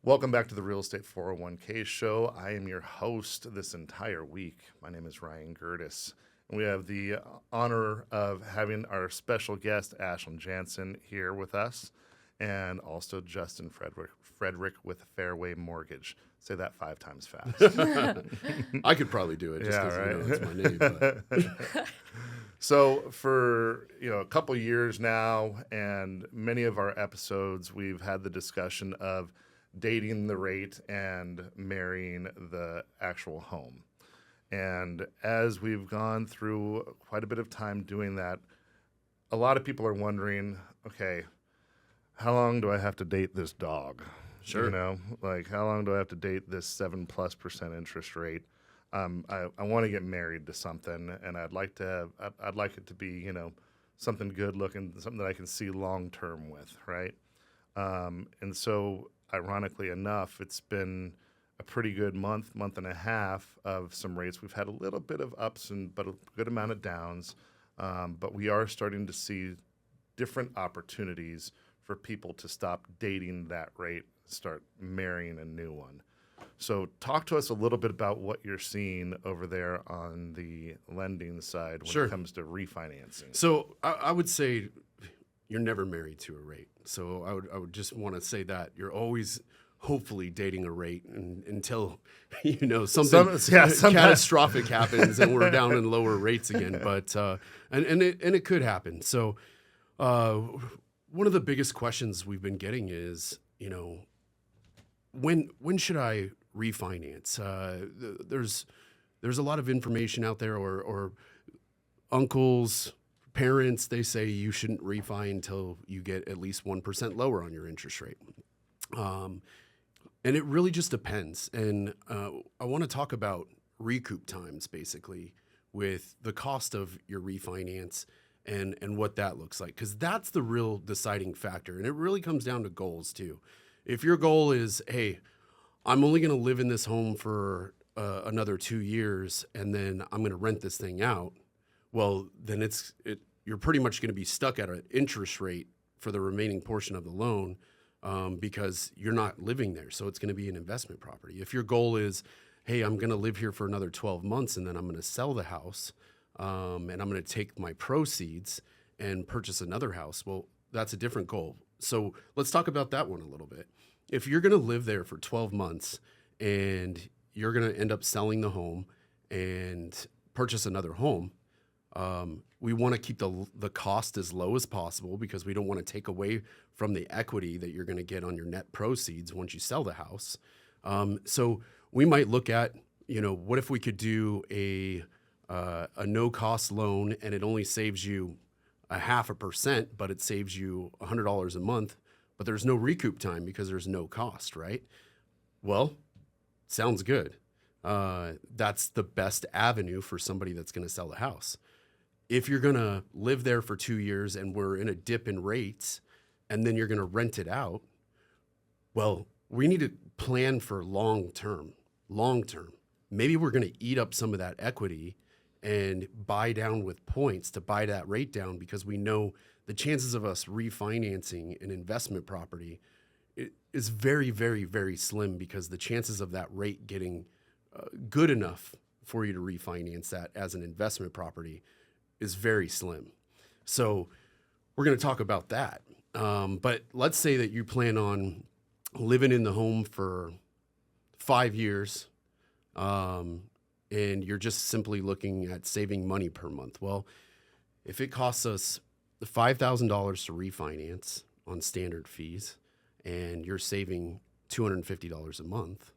Welcome back to the Real Estate 401k show. I am your host this entire week. My name is Ryan Gerdes. And we have the honor of having our special guest, Ashlyn Jansen, here with us, and also Justin Frederick with Fairway Mortgage. Say that 5 times fast. I could probably do it just because it's my name. But. So for a couple years now, and many of our episodes, we've had the discussion of dating the rate and marrying the actual home. And as we've gone through quite a bit of time doing that, a lot of people are wondering, okay, how long do I have to date this dog? Sure. How long do I have to date this 7+% interest rate? I want to get married to something, and I'd like it to be, something good looking, something that I can see long term with, right? And so, ironically enough, it's been a pretty good month and a half of some rates. We've had a little bit of ups but a good amount of downs. But we are starting to see different opportunities for people to stop dating that rate, start marrying a new one. So talk to us a little bit about what you're seeing over there on the lending side when it comes to refinancing. So I would say you're never married to a rate. So I would just want to say that you're always hopefully dating a rate until something catastrophic happens and we're down in lower rates again. But and it could happen. So one of the biggest questions we've been getting is when should I refinance? There's a lot of information out there, or uncles, parents, they say you shouldn't refi until you get at least 1% lower on your interest rate. And it really just depends. And I want to talk about recoup times, basically, with the cost of your refinance and what that looks like, because that's the real deciding factor. And it really comes down to goals, too. If your goal is, hey, I'm only going to live in this home for another 2 years, and then I'm going to rent this thing out, well, then you're pretty much going to be stuck at an interest rate for the remaining portion of the loan because you're not living there. So it's going to be an investment property. If your goal is, hey, I'm going to live here for another 12 months, and then I'm going to sell the house, and I'm going to take my proceeds and purchase another house, well, that's a different goal. So let's talk about that one a little bit. If you're going to live there for 12 months and you're going to end up selling the home and purchase another home, we want to keep the cost as low as possible because we don't want to take away from the equity that you're going to get on your net proceeds once you sell the house. So we might look at, what if we could do a no-cost loan and it only saves you 0.5%, but it saves you $100 a month, but there's no recoup time because there's no cost, right? Well, sounds good. That's the best avenue for somebody that's going to sell the house. If you're going to live there for 2 years and we're in a dip in rates and then you're going to rent it out, well, we need to plan for long term. Maybe we're going to eat up some of that equity and buy down with points to buy that rate down because we know the chances of us refinancing an investment property is very, very, very slim because the chances of that rate getting good enough for you to refinance that as an investment property is very slim. So we're going to talk about that. But let's say that you plan on living in the home for 5 years, and you're just simply looking at saving money per month. Well, if it costs us $5,000 to refinance on standard fees and you're saving $250 a month,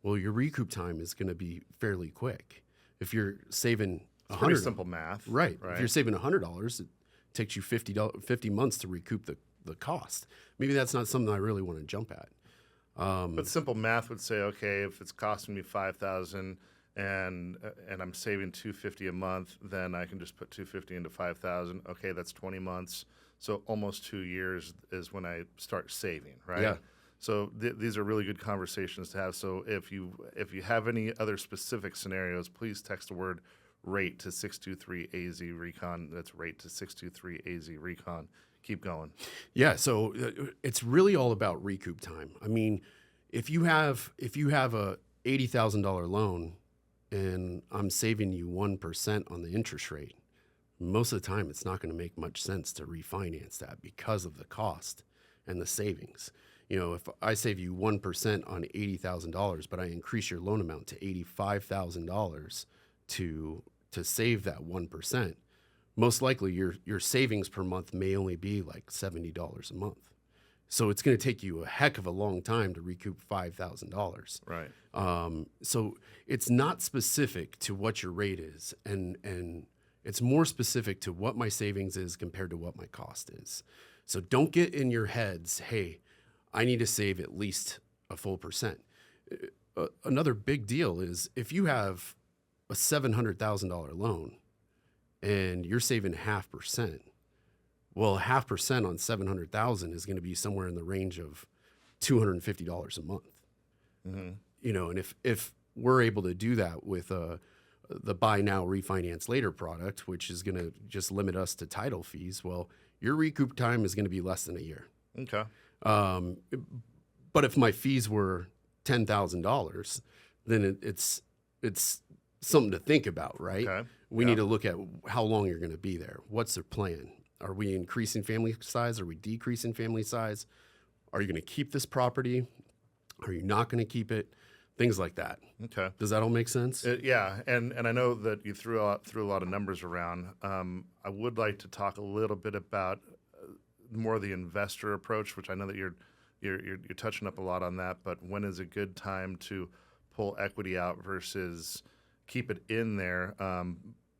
well, your recoup time is going to be fairly quick. If you're saving it's pretty simple math. Right. If you're saving $100, it takes you 50 months to recoup the cost. Maybe that's not something I really want to jump at. But simple math would say, okay, if it's costing me $5,000 and I'm saving $250 a month, then I can just put $250 into $5,000. Okay, that's 20 months. So almost 2 years is when I start saving, right? Yeah. So these are really good conversations to have. So if you have any other specific scenarios, please text the word rate to 623-AZ-RECON. That's rate to 623-AZ-RECON. Keep going. Yeah, so it's really all about recoup time. I mean, if you have a $80,000 loan and I'm saving you 1% on the interest rate, most of the time it's not going to make much sense to refinance that because of the cost and the savings. You know, if I save you 1% on $80,000, but I increase your loan amount to $85,000 to save that 1%, most likely your savings per month may only be like $70 a month. So it's going to take you a heck of a long time to recoup $5,000. Right. So it's not specific to what your rate is, and it's more specific to what my savings is compared to what my cost is. So don't get in your heads, hey, I need to save at least a full percent. Another big deal is if you have a $700,000 loan and you're saving 0.5%, well, 0.5% on 700,000 is going to be somewhere in the range of $250 a month. Mm-hmm. You know, and if we're able to do that with the buy now, refinance later product, which is going to just limit us to title fees, well, your recoup time is going to be less than a year. Okay. But if my fees were $10,000, then it's something to think about, right? Okay. We need to look at how long you're going to be there. What's their plan? Are we increasing family size? Are we decreasing family size? Are you going to keep this property? Are you not going to keep it? Things like that. Okay. Does that all make sense? Yeah, and I know that you threw a lot of numbers around. I would like to talk a little bit about more of the investor approach, which I know that you're touching up a lot on that. But when is a good time to pull equity out versus keep it in there?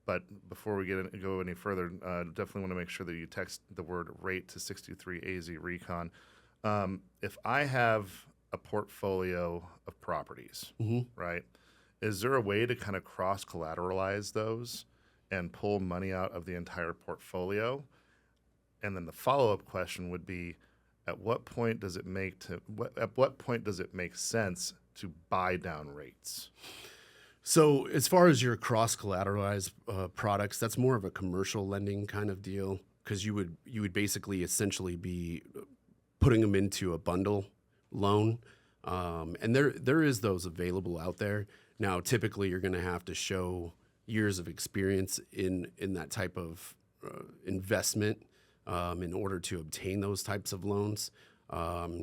But before we go any further, definitely want to make sure that you text the word rate to 63AZ Recon. If I have a portfolio of properties, right, is there a way to kind of cross collateralize those and pull money out of the entire portfolio? And then the follow-up question would be, at what point does it make sense to buy down rates? So as far as your cross-collateralized products, that's more of a commercial lending kind of deal, because you would basically essentially be putting them into a bundle loan, and there is those available out there. Now, typically, you're going to have to show years of experience in that type of investment in order to obtain those types of loans.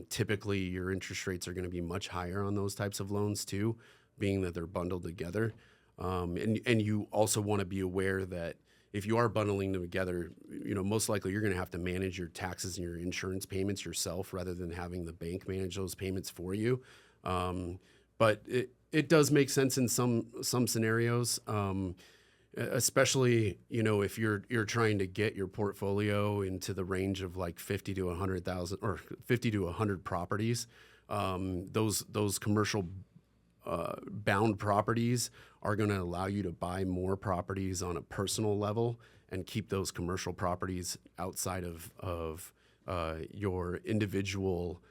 Typically, your interest rates are going to be much higher on those types of loans too, being that they're bundled together. And you also want to be aware that if you are bundling them together, you know, most likely you're going to have to manage your taxes and your insurance payments yourself rather than having the bank manage those payments for you. But it does make sense in some scenarios, especially, you know, if you're trying to get your portfolio into the range of like 50 to 100,000 or 50 to 100 properties. Those commercial bound properties are going to allow you to buy more properties on a personal level and keep those commercial properties outside of your individual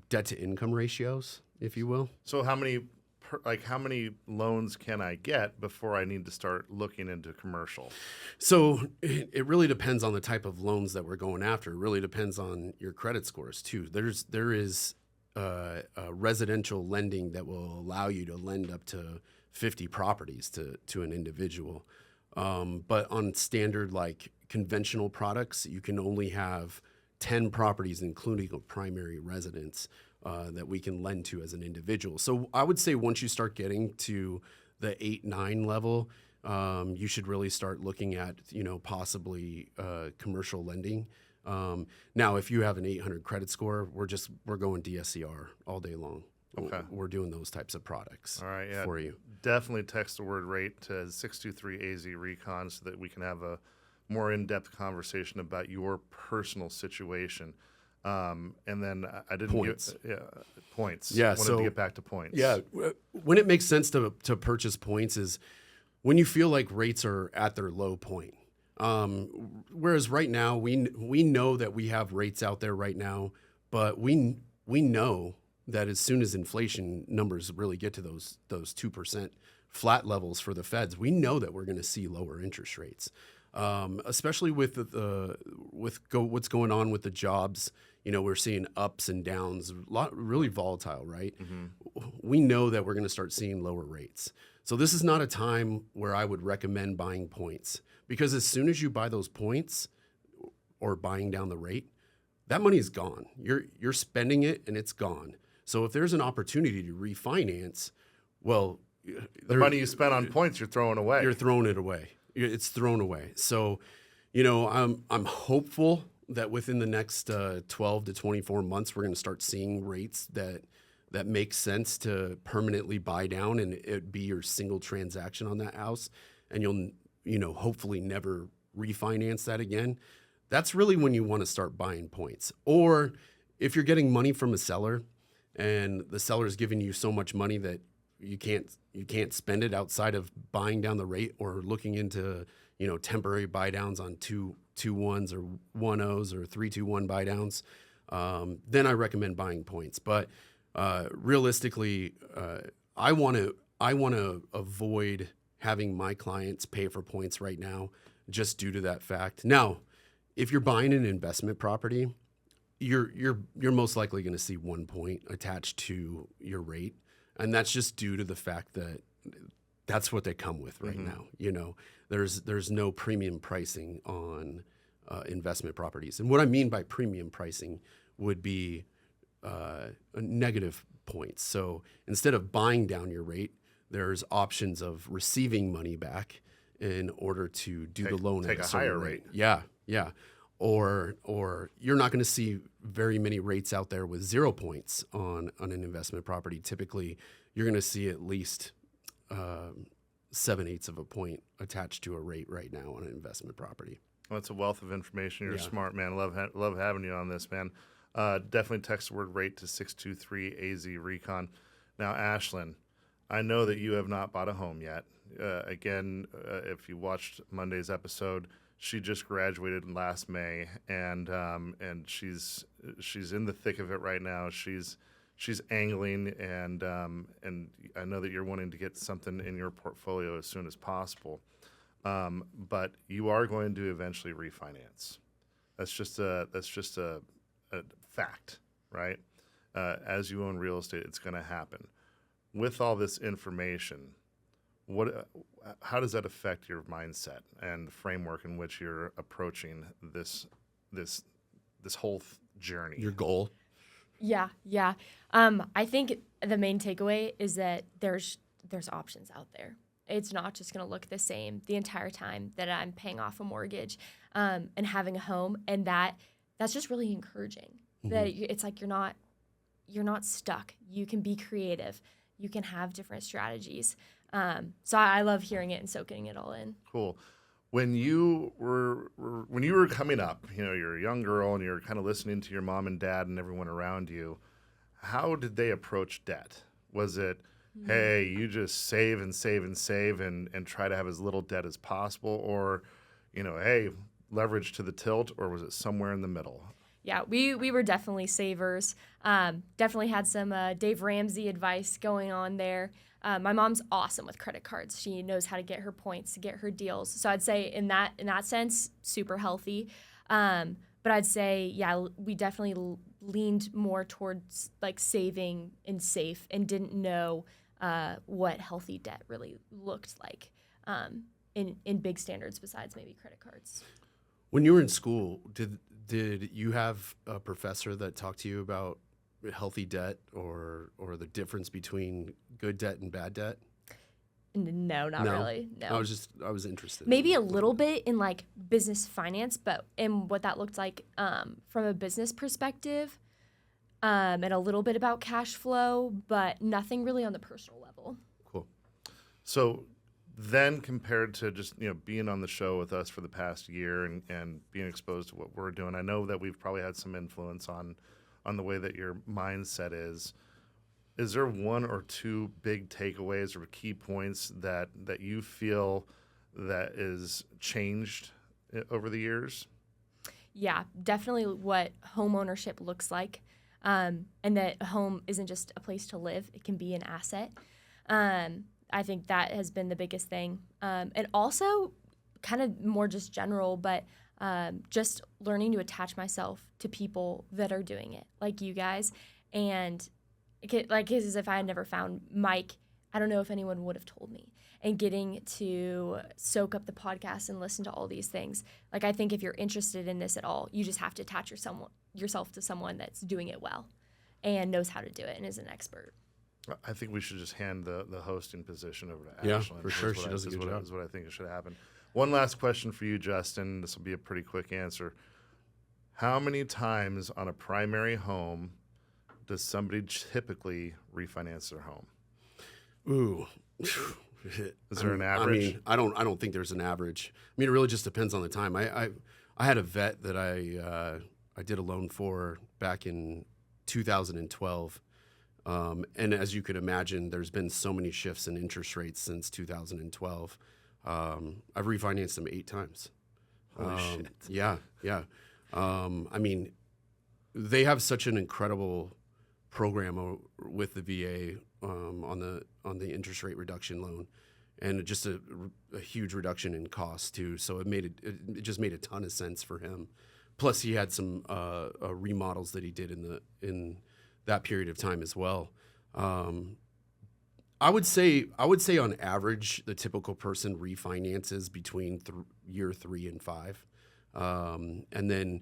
debt to income ratios, if you will. So how many loans can I get before I need to start looking into commercial? So it really depends on the type of loans that we're going after. It really depends on your credit scores too. There is residential lending that will allow you to lend up to 50 properties to an individual. But on standard, like conventional products, you can only have 10 properties, including a primary residence, that we can lend to as an individual. So I would say once you start getting to the 8-9 level, you should really start looking at, you know, possibly commercial lending. Now, if you have an 800 credit score, we're going DSCR all day long. Okay. We're doing those types of products. All right, yeah, for you. Definitely text the word rate to 623AZ Recon so that we can have a more in-depth conversation about your personal situation. And then I didn't Points. Points. Yeah, Wanted to get back to points. Yeah, when it makes sense to purchase points is when you feel like rates are at their low point. Whereas right now we know that we have rates out there right now, but we know that as soon as inflation numbers really get to those 2% flat levels for the feds, we know that we're going to see lower interest rates, especially with what's going on with the jobs. we're seeing ups and downs, really volatile, right? We know that we're going to start seeing lower rates. So this is not a time where I would recommend buying points, because as soon as you buy those points or buying down the rate, that money is gone. You're spending it and it's gone. So if there's an opportunity to refinance, well, The money you spent on points, you're throwing away. you're throwing it away. It's thrown away. So, I'm hopeful that within the next 12 to 24 months, we're going to start seeing rates that make sense to permanently buy down, and it be your single transaction on that house, and you'll hopefully never refinance that again. That's really when you want to start buying points. Or if you're getting money from a seller and the seller is giving you so much money that you can't spend it outside of buying down the rate or looking into temporary buy downs on 2-2-1s or 1-0s or 3-2-1 buy downs, then I recommend buying points. But realistically, I want to avoid having my clients pay for points right now, just due to that fact. Now, if you're buying an investment property, you're most likely going to see 1 point attached to your rate, and that's just due to the fact that that's what they come with right now. There's no premium pricing on investment properties, and what I mean by premium pricing would be negative points. So instead of buying down your rate, there's options of receiving money back in order to do the loan take at a certain higher rate. Yeah. Or you're not going to see very many rates out there with 0 points on an investment property. Typically, you're going to see at least 7/8 of a point attached to a rate right now on an investment property. Well, it's a wealth of information. You're Yeah. smart, man. Love having you on this, man. Definitely text the word rate to 623AZ Recon. Now, Ashlyn, I know that you have not bought a home yet. If you watched Monday's episode, she just graduated last May, and she's in the thick of it right now. She's angling, and I know that you're wanting to get something in your portfolio as soon as possible. But you are going to eventually refinance. That's just a fact, right? As you own real estate, it's going to happen. With all this information, how does that affect your mindset and the framework in which you're approaching this whole journey? Your goal. Yeah. I think the main takeaway is that there's options out there. It's not just going to look the same the entire time that I'm paying off a mortgage and having a home, and that's just really encouraging. That it's like you're not stuck. You can be creative. You can have different strategies. So I love hearing it and soaking it all in. Cool. When you were coming up, you're a young girl and you're kind of listening to your mom and dad and everyone around you. How did they approach debt? Was it, hey, you just save and save and save and try to have as little debt as possible, or, hey, leverage to the tilt, or was it somewhere in the middle? Yeah, we were definitely savers. Definitely had some Dave Ramsey advice going on there. My mom's awesome with credit cards. She knows how to get her points, to get her deals. So I'd say in that sense, super healthy. But I'd say, yeah, we definitely leaned more towards like saving and safe, and didn't know what healthy debt really looked like in big standards besides maybe credit cards. When you were in school, did you have a professor that talked to you about healthy debt or the difference between good debt and bad debt? No, not really. No. I was interested. Maybe a little bit in like business finance, but in what that looked like from a business perspective, and a little bit about cash flow, but nothing really on the personal level. Cool. So then compared to just, being on the show with us for the past year and being exposed to what we're doing, I know that we've probably had some influence on the way that your mindset is. Is there one or two big takeaways or key points that you feel that is changed over the years? Yeah, definitely what home ownership looks like, and that a home isn't just a place to live. It can be an asset. I think that has been the biggest thing. And also kind of more just general, but just learning to attach myself to people that are doing it, like you guys. And like as if I had never found Mike, I don't know if anyone would have told me. And getting to soak up the podcast and listen to all these things. Like, I think if you're interested in this at all, you just have to attach yourself to someone that's doing it well and knows how to do it and is an expert. I think we should just hand the hosting position over to Yeah, Ashlyn. for sure. She does a good job. Is what I think should happen. One last question for you, Justin. This will be a pretty quick answer. How many times on a primary home does somebody typically refinance their home? Ooh. Is there an average? I don't think there's an average. I mean, it really just depends on the time. I had a vet that I did a loan for back in 2012. And as you could imagine, there's been so many shifts in interest rates since 2012. I've refinanced them 8 times. Holy shit. Yeah. I mean, they have such an incredible program with the VA on the interest rate reduction loan, and just a huge reduction in cost too. So it just made a ton of sense for him. Plus, he had some remodels that he did in that period of time as well. I would say on average, the typical person refinances between year 3 and 5, and then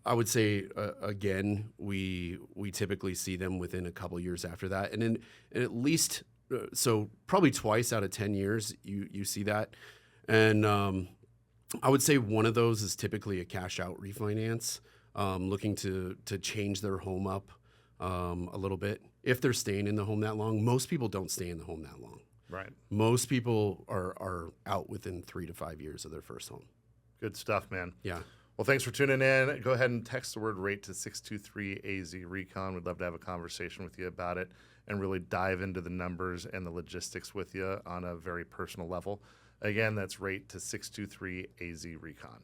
I would say again we typically see them within a couple years after that, and at least so probably twice out of 10 years you see that, and I would say one of those is typically a cash out refinance, looking to change their home up a little bit. If they're staying in the home that long, most people don't stay in the home that long. Right. Most people are out within 3 to 5 years of their first home. Good stuff, man. Yeah. Well, thanks for tuning in. Go ahead and text the word RATE to 623-AZ-RECON. We'd love to have a conversation with you about it and really dive into the numbers and the logistics with you on a very personal level. Again, that's RATE to 623-AZ-RECON.